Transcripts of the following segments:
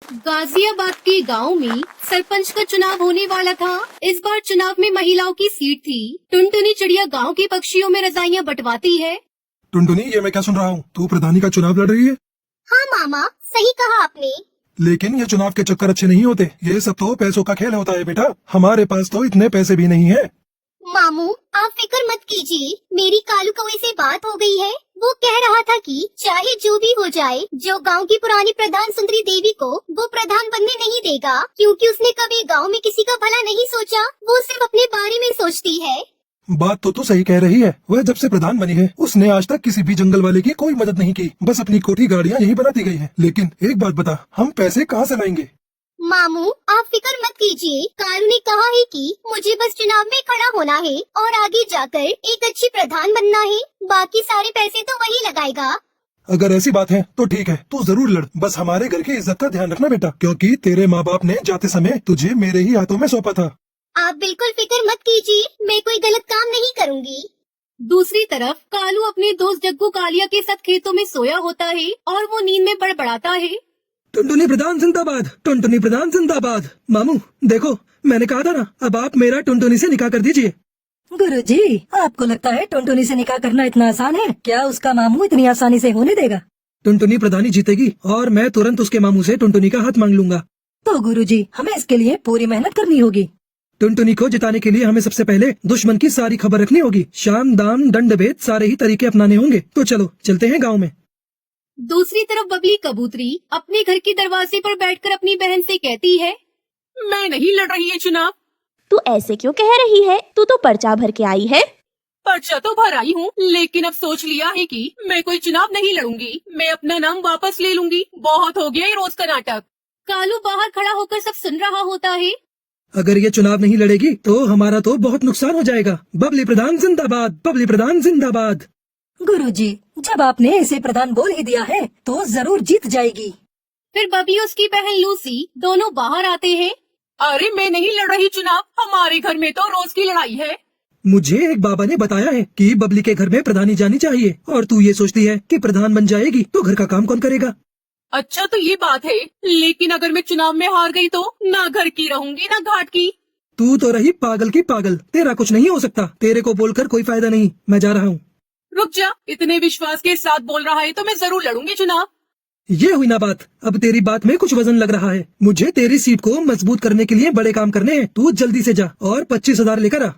गाजियाबाद के गांव में सरपंच का चुनाव होने वाला था। इस बार चुनाव में महिलाओं की सीट थी। टुनटुनी चिड़िया गांव के पक्षियों में रजाइयां बंटवाती है। टुनटुनी, ये मैं क्या सुन रहा हूँ? तू प्रधानी का चुनाव लड़ रही है? हाँ मामा, सही कहा आपने। लेकिन ये चुनाव के चक्कर अच्छे नहीं होते। ये सब तो पैसों का खेल होता है बेटा। हमारे पास तो इतने पैसे भी नहीं है। मामू, आप फिक्र मत कीजिए, मेरी कालू कौवे से बात हो गई है। वो कह रहा था कि चाहे जो भी हो जाए, जो गांव की पुरानी प्रधान सुंदरी देवी को वो प्रधान बनने नहीं देगा, क्योंकि उसने कभी गांव में किसी का भला नहीं सोचा। वो सिर्फ अपने बारे में सोचती है। बात तो तू सही कह रही है। वह जब से प्रधान बनी है, उसने आज तक किसी भी जंगल वाले की कोई मदद नहीं की। बस अपनी कोठी गाड़ियाँ यही बनाती गई है। लेकिन एक बात बता, हम पैसे कहाँ से लाएंगे? मामू, आप फिक्र मत कीजिए। कालू ने कहा है कि मुझे बस चुनाव में खड़ा होना है और आगे जाकर एक अच्छी प्रधान बनना है। बाकी सारे पैसे तो वही लगाएगा। अगर ऐसी बात है तो ठीक है, तू जरूर लड़। बस हमारे घर की इज्जत का ध्यान रखना बेटा, क्योंकि तेरे माँ बाप ने जाते समय तुझे मेरे ही हाथों में सौंपा था। आप बिल्कुल फिक्र मत कीजिए, मैं कोई गलत काम नहीं करूँगी। दूसरी तरफ कालू अपने दोस्त जग्गू कालिया के साथ खेतों में सोया होता है और वो नींद में बड़बड़ाता है। टुनटुनी प्रधान जिंदाबाद, टुनटुनी प्रधान जिंदाबाद। मामू देखो, मैंने कहा था ना, अब आप मेरा टुनटुनी से निकाह कर दीजिए। गुरुजी, आपको लगता है टुनटुनी से निकाह करना इतना आसान है? क्या उसका मामू इतनी आसानी से होने देगा? टुनटुनी प्रधानी जीतेगी और मैं तुरंत उसके मामू से टुनटुनी का हाथ मांग लूंगा। तो गुरुजी, हमें इसके लिए पूरी मेहनत करनी होगी। टुनटुनी को जिताने के लिए हमें सबसे पहले दुश्मन की सारी खबर रखनी होगी। शाम दाम दंड भेद सारे ही तरीके अपनाने होंगे। तो चलो चलते हैं गाँव में। दूसरी तरफ बबली कबूतरी अपने घर के दरवाजे पर बैठकर अपनी बहन से कहती है, मैं नहीं लड़ रही है चुनाव। तू ऐसे क्यों कह रही है? तू तो पर्चा भर के आई है। पर्चा तो भर आई हूँ, लेकिन अब सोच लिया है कि मैं कोई चुनाव नहीं लड़ूंगी। मैं अपना नाम वापस ले लूंगी। बहुत हो गया ये रोज का नाटक। कालू बाहर खड़ा होकर सब सुन रहा होता है। अगर ये चुनाव नहीं लड़ेगी तो हमारा तो बहुत नुकसान हो जाएगा। बबली प्रधान जिंदाबाद, बबली प्रधान जिंदाबाद। गुरुजी, जब आपने इसे प्रधान बोल ही दिया है तो जरूर जीत जाएगी। फिर बबली और उसकी बहन लूसी दोनों बाहर आते हैं। अरे मैं नहीं लड़ रही चुनाव, हमारे घर में तो रोज की लड़ाई है। मुझे एक बाबा ने बताया है कि बबली के घर में प्रधानी जानी चाहिए, और तू ये सोचती है कि प्रधान बन जाएगी तो घर का काम कौन करेगा? अच्छा तो ये बात है, लेकिन अगर मैं चुनाव में हार गई तो ना घर की रहूंगी ना घाट की। तू तो रही पागल की पागल। तेरा कुछ नहीं हो सकता। तेरे को बोलकर कोई फायदा नहीं। मैं जा रहा हूँ। रुक जा, इतने विश्वास के साथ बोल रहा है तो मैं जरूर लड़ूंगी चुनाव। ये हुई ना बात। अब तेरी बात में कुछ वजन लग रहा है। मुझे तेरी सीट को मजबूत करने के लिए बड़े काम करने हैं। तू जल्दी से जा और 25,000 लेकर आ।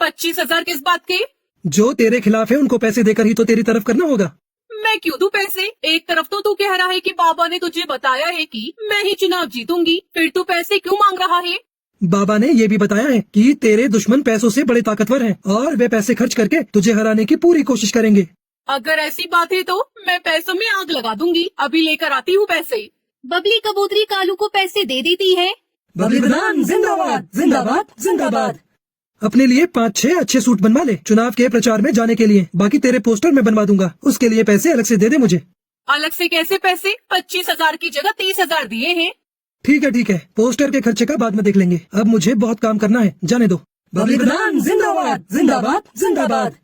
25,000 किस बात के? जो तेरे खिलाफ है उनको पैसे देकर ही तो तेरी तरफ करना होगा। मैं क्यों दूं पैसे? एक तरफ तो तू कह रहा है कि बाबा ने तुझे बताया है कि मैं ही चुनाव जीतूंगी, फिर तू पैसे क्यों मांग रहा है? बाबा ने ये भी बताया है कि तेरे दुश्मन पैसों से बड़े ताकतवर हैं और वे पैसे खर्च करके तुझे हराने की पूरी कोशिश करेंगे। अगर ऐसी बात है तो मैं पैसों में आग लगा दूंगी। अभी लेकर आती हूँ पैसे। बबली कबूतरी कालू को पैसे दे देती है। बबली प्रधान जिंदाबाद, जिंदाबाद, जिंदाबाद। अपने लिए 5-6 अच्छे सूट बनवा ले चुनाव के प्रचार में जाने के लिए। बाकी तेरे पोस्टर मैं बनवा दूंगा, उसके लिए पैसे अलग से दे दे मुझे। अलग से कैसे पैसे? 25,000 की जगह 30,000 दिए हैं। ठीक है, पोस्टर के खर्चे का बाद में देख लेंगे। अब मुझे बहुत काम करना है, जाने दो। बबली प्रधान जिंदाबाद, जिंदाबाद, जिंदाबाद।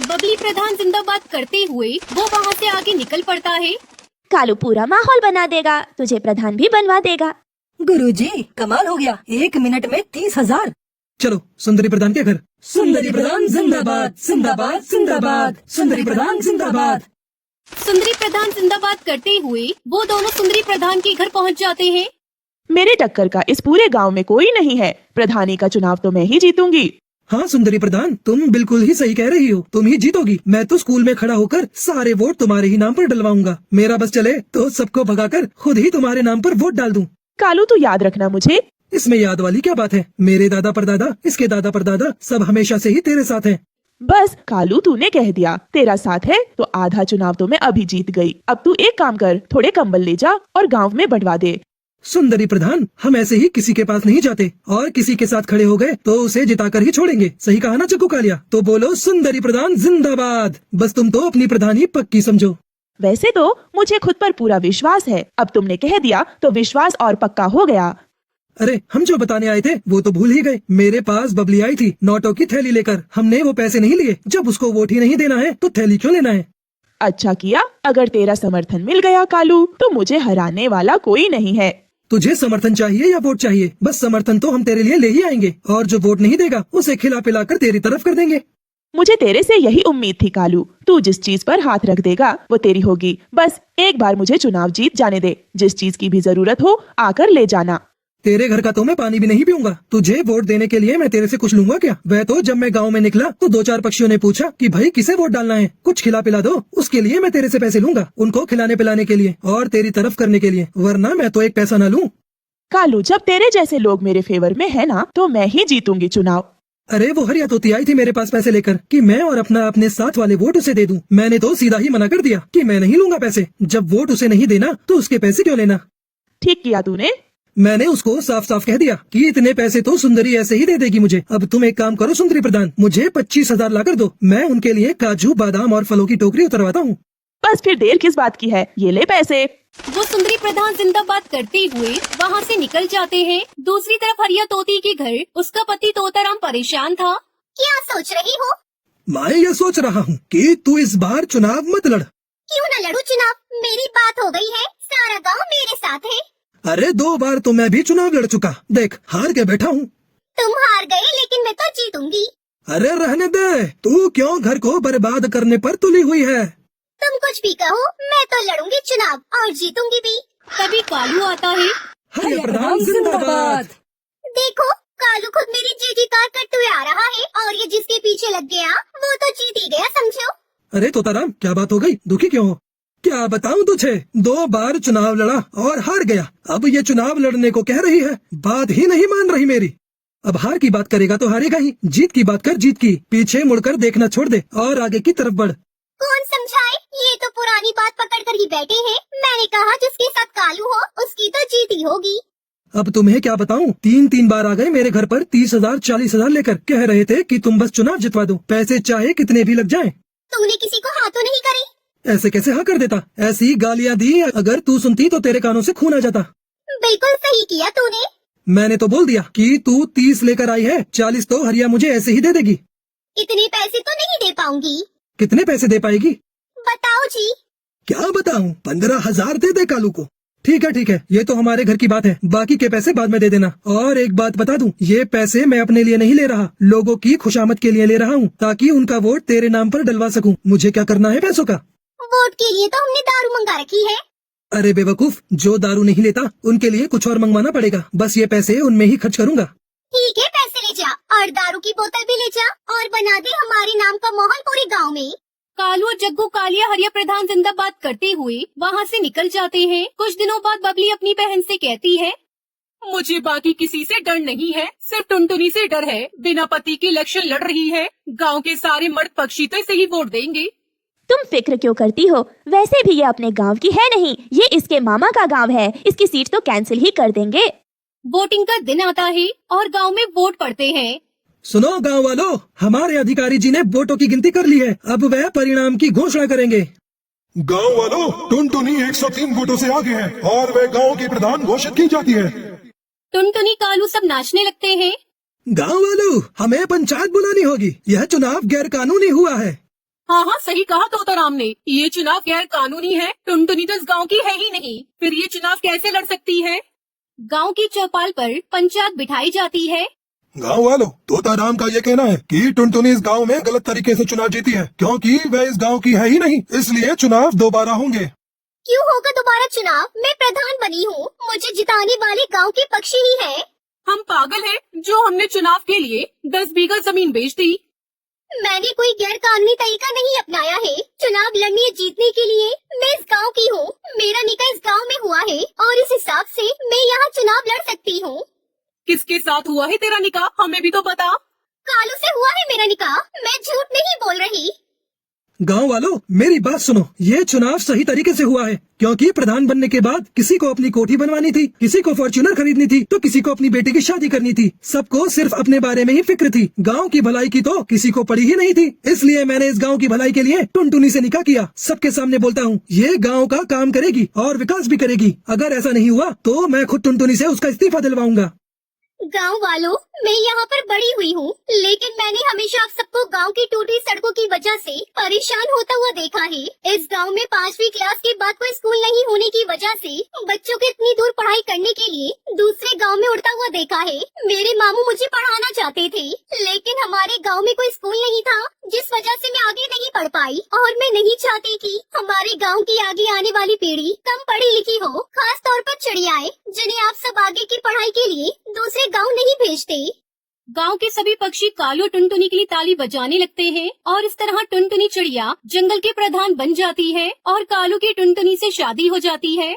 बबली प्रधान जिंदाबाद करते हुए वो वहाँ से आगे निकल पड़ता है। कालू पूरा माहौल बना देगा, तुझे प्रधान भी बनवा देगा। गुरुजी, कमाल हो गया। 1 मिनट में 30,000। चलो सुंदरी प्रधान के घर। सुंदरी प्रधान जिंदाबाद, जिंदाबाद, जिंदाबाद। सुंदरी प्रधान जिंदाबाद। सुंदरी प्रधान जिंदाबाद करते हुए वो दोनों सुंदरी प्रधान के घर पहुँच जाते हैं। मेरे टक्कर का इस पूरे गांव में कोई नहीं है। प्रधानी का चुनाव तो मैं ही जीतूंगी। हाँ सुंदरी प्रधान, तुम बिल्कुल ही सही कह रही हो। तुम ही जीतोगी। मैं तो स्कूल में खड़ा होकर सारे वोट तुम्हारे ही नाम पर डलवाऊंगा। मेरा बस चले तो सबको भगाकर खुद ही तुम्हारे नाम पर वोट डाल दूं। कालू तू याद रखना मुझे। इसमें याद वाली क्या बात है? मेरे दादा परदादा, इसके दादा परदादा सब हमेशा से ही तेरे साथ हैं। बस कालू तूने कह दिया तेरा साथ है तो आधा चुनाव तो मैं अभी जीत गई। अब तू एक काम कर, थोड़े कंबल ले जा और गांव में बंटवा दे। सुंदरी प्रधान, हम ऐसे ही किसी के पास नहीं जाते, और किसी के साथ खड़े हो गए तो उसे जिताकर ही छोड़ेंगे। सही कहा ना जग्गू कालिया? तो बोलो सुंदरी प्रधान जिंदाबाद। बस तुम तो अपनी प्रधानी पक्की समझो। वैसे तो मुझे खुद पर पूरा विश्वास है, अब तुमने कह दिया तो विश्वास और पक्का हो गया। अरे हम जो बताने आए थे वो तो भूल ही गए। मेरे पास बबली आई थी नोटों की थैली लेकर। हमने वो पैसे नहीं लिए। जब उसको वोट ही नहीं देना है तो थैली क्यों लेना है? अच्छा किया, अगर तेरा समर्थन मिल गया कालू तो मुझे हराने वाला कोई नहीं है। तुझे समर्थन चाहिए या वोट चाहिए? बस समर्थन तो हम तेरे लिए ले ही आएंगे, और जो वोट नहीं देगा उसे खिला पिला कर तेरी तरफ कर देंगे। मुझे तेरे से यही उम्मीद थी कालू। तू जिस चीज पर हाथ रख देगा वो तेरी होगी। बस एक बार मुझे चुनाव जीत जाने दे। जिस चीज की भी जरूरत हो आकर ले जाना। तेरे घर का तो मैं पानी भी नहीं पीऊंगा। तुझे वोट देने के लिए मैं तेरे से कुछ लूंगा क्या? वह तो जब मैं गांव में निकला तो 2-4 पक्षियों ने पूछा कि भाई किसे वोट डालना है, कुछ खिला पिला दो। उसके लिए मैं तेरे से पैसे लूंगा, उनको खिलाने पिलाने के लिए और तेरी तरफ करने के लिए, वरना मैं तो एक पैसा न लूं। कालू, जब तेरे जैसे लोग मेरे फेवर में है ना तो मैं ही जीतूंगी चुनाव। अरे वो हरिया तोती आई थी मेरे पास पैसे लेकर कि मैं और अपने साथ वाले वोट उसे दे दूं। मैंने तो सीधा ही मना कर दिया कि मैं नहीं लूंगा पैसे। जब वोट उसे नहीं देना तो उसके पैसे क्यों लेना? ठीक किया तूने। मैंने उसको साफ साफ कह दिया कि इतने पैसे तो सुंदरी ऐसे ही दे देगी मुझे। अब तुम एक काम करो सुंदरी प्रधान, मुझे 25,000 ला कर दो। मैं उनके लिए काजू बादाम और फलों की टोकरी उतरवाता हूँ। बस फिर देर किस बात की है, ये ले पैसे। वो सुंदरी प्रधान जिंदाबाद करते हुए वहाँ से निकल जाते हैं। दूसरी तरफ हरिया तोती के घर उसका पति तोताराम परेशान था। क्या सोच रही हो? मैं ये सोच रहा हूँ कि तू इस बार चुनाव मत लड़। क्यों न लड़ू चुनाव? मेरी बात हो गई है, सारा गांव मेरे साथ है। अरे 2 बार तो मैं भी चुनाव लड़ चुका, देख हार के बैठा हूँ। तुम हार गए लेकिन मैं तो जीतूंगी। अरे रहने दे, तू क्यों घर को बर्बाद करने पर तुली हुई है? तुम कुछ भी कहो, मैं तो लड़ूंगी चुनाव और जीतूंगी भी। तभी कालू आता है। हरिया प्रधान जिंदाबाद। देखो कालू खुद मेरी जीकार करते हुए आ रहा है और ये जिसके पीछे लग गया वो तो जीत ही गया समझो। अरे तोताराम, क्या बात हो गई? दुखी क्यों हो? क्या बताऊं तुझे, 2 बार चुनाव लड़ा और हार गया। अब ये चुनाव लड़ने को कह रही है, बात ही नहीं मान रही मेरी। अब हार की बात करेगा तो हारेगा ही, जीत की बात कर जीत की। पीछे मुड़कर देखना छोड़ दे और आगे की तरफ बढ़। कौन समझाए? ये तो पुरानी बात पकड़ कर ही बैठे हैं। मैंने कहा जिसके साथ कालू हो उसकी तो जीत ही होगी। अब तुम्हें क्या बताऊं, 3 बार आ गए मेरे घर पर 30,000 40,000 लेकर। कह रहे थे कि तुम बस चुनाव जितवा दो, पैसे चाहे कितने भी लग जाएं। तूने किसी को हाँ तो नहीं करी? ऐसे कैसे हाँ कर देता? ऐसी गालियां दी, अगर तू सुनती तो तेरे कानों से खून आ जाता। बिल्कुल सही किया तूने। मैंने तो बोल दिया कि तू 30 लेकर आई है, 40 तो हरिया मुझे ऐसे ही दे देगी। इतने पैसे तो नहीं दे पाऊंगी। कितने पैसे दे पाएगी? बताओ जी। क्या बताऊं, 15,000 दे दे कालू को। ठीक है, ये तो हमारे घर की बात है, बाकी के पैसे बाद में दे देना। और एक बात बता दूं, ये पैसे मैं अपने लिए नहीं ले रहा, लोगों की खुशामद के लिए ले रहा हूँ, ताकि उनका वोट तेरे नाम पर डलवा सकूं। मुझे क्या करना है पैसों का? वोट के लिए तो हमने दारू मंगा रखी है। अरे बेवकूफ, जो दारू नहीं लेता उनके लिए कुछ और मंगवाना पड़ेगा। बस ये पैसे उनमें ही खर्च करूंगा। ठीक है, पैसे ले जा और दारू की बोतल भी ले जा और बना दे हमारे नाम का माहौल पूरे गांव में। कालू और जग्गू कालिया हरिया प्रधान जिंदाबाद करते हुए वहाँ से निकल जाते हैं। कुछ दिनों बाद बबली अपनी बहन से कहती है, मुझे बाकी किसी से डर नहीं है, सिर्फ टुनटुनी से डर है। बिना पति के इलेक्शन लड़ रही है। गांव के सारे मर्द पक्षी तो इसे ही वोट देंगे। तुम फिक्र क्यों करती हो? वैसे भी ये अपने गांव की है नहीं, ये इसके मामा का गांव है। इसकी सीट तो कैंसिल ही कर देंगे। वोटिंग का दिन आता है और गांव में वोट पड़ते हैं। सुनो गांव वालों, हमारे अधिकारी जी ने वोटों की गिनती कर ली है, अब वह परिणाम की घोषणा करेंगे। गांव वालों, टुनटुनी 103 वोटों से आगे है और वह गांव की प्रधान घोषित की जाती है। टुनटुनी कालू सब नाचने लगते हैं। गांव वालों, हमें पंचायत बुलानी होगी, यह चुनाव गैर कानूनी हुआ है। हाँ, सही कहा तोताराम ने, ये चुनाव गैर कानूनी है। टुनटुनी तो इस गांव की है ही नहीं, फिर ये चुनाव कैसे लड़ सकती है? गांव की चौपाल पर पंचायत बिठाई जाती है। गांव वालों, तोताराम का ये कहना है कि टुनटुनी इस गांव में गलत तरीके से चुनाव जीती है, क्योंकि वह इस गांव की है ही नहीं, इसलिए चुनाव दोबारा होंगे। क्यों होगा दोबारा चुनाव? मैं प्रधान बनी हूँ, मुझे जिताने वाले गांव के पक्षी ही है। हम पागल हैं जो हमने चुनाव के लिए 10 बीघा जमीन बेच दी। मैंने कोई गैर कानूनी तरीका नहीं अपनाया है। चुनाव लड़ने जीतने के लिए मैं इस गांव की हूँ, मेरा निकाह इस गांव में हुआ है और इस हिसाब से मैं यहाँ चुनाव लड़ सकती हूँ। किसके साथ हुआ है तेरा निकाह, हमें भी तो बता। कालू से हुआ है मेरा निकाह, मैं झूठ नहीं बोल रही। गांव वालों, मेरी बात सुनो, ये चुनाव सही तरीके से हुआ है, क्योंकि प्रधान बनने के बाद किसी को अपनी कोठी बनवानी थी, किसी को फॉर्च्यूनर खरीदनी थी, तो किसी को अपनी बेटी की शादी करनी थी। सबको सिर्फ अपने बारे में ही फिक्र थी, गांव की भलाई की तो किसी को पड़ी ही नहीं थी। इसलिए मैंने इस गांव की भलाई के लिए टुनटुनी से निकाह किया। सबके सामने बोलता हूँ, ये गाँव का काम करेगी और विकास भी करेगी। अगर ऐसा नहीं हुआ तो मैं खुद टुनटुनी से उसका इस्तीफा दिलवाऊंगा। गांव वालों, मैं यहाँ पर बड़ी हुई हूँ, लेकिन मैंने हमेशा आप सबको गांव की टूटी सड़कों की वजह से परेशान होता हुआ देखा है। इस गांव में 5वीं क्लास के बाद कोई स्कूल नहीं होने की वजह से बच्चों को इतनी दूर पढ़ाई करने के लिए दूसरे गांव में उड़ता हुआ देखा है। मेरे मामू मुझे पढ़ाना चाहते थे, लेकिन हमारे गांव में कोई स्कूल नहीं था, जिस वजह से मैं आगे नहीं पढ़ पाई। और मैं नहीं चाहती कि हमारे गांव की आगे आने वाली पीढ़ी कम पढ़ी लिखी हो, खास तौर पर चिड़ियाएं, जिन्हें आप सब आगे की पढ़ाई के लिए दूसरे गांव नहीं भेजते। गांव के सभी पक्षी कालू टुनटुनी के लिए ताली बजाने लगते हैं और इस तरह टुनटुनी चिड़िया जंगल के प्रधान बन जाती है और कालू की टुनटुनी से शादी हो जाती है।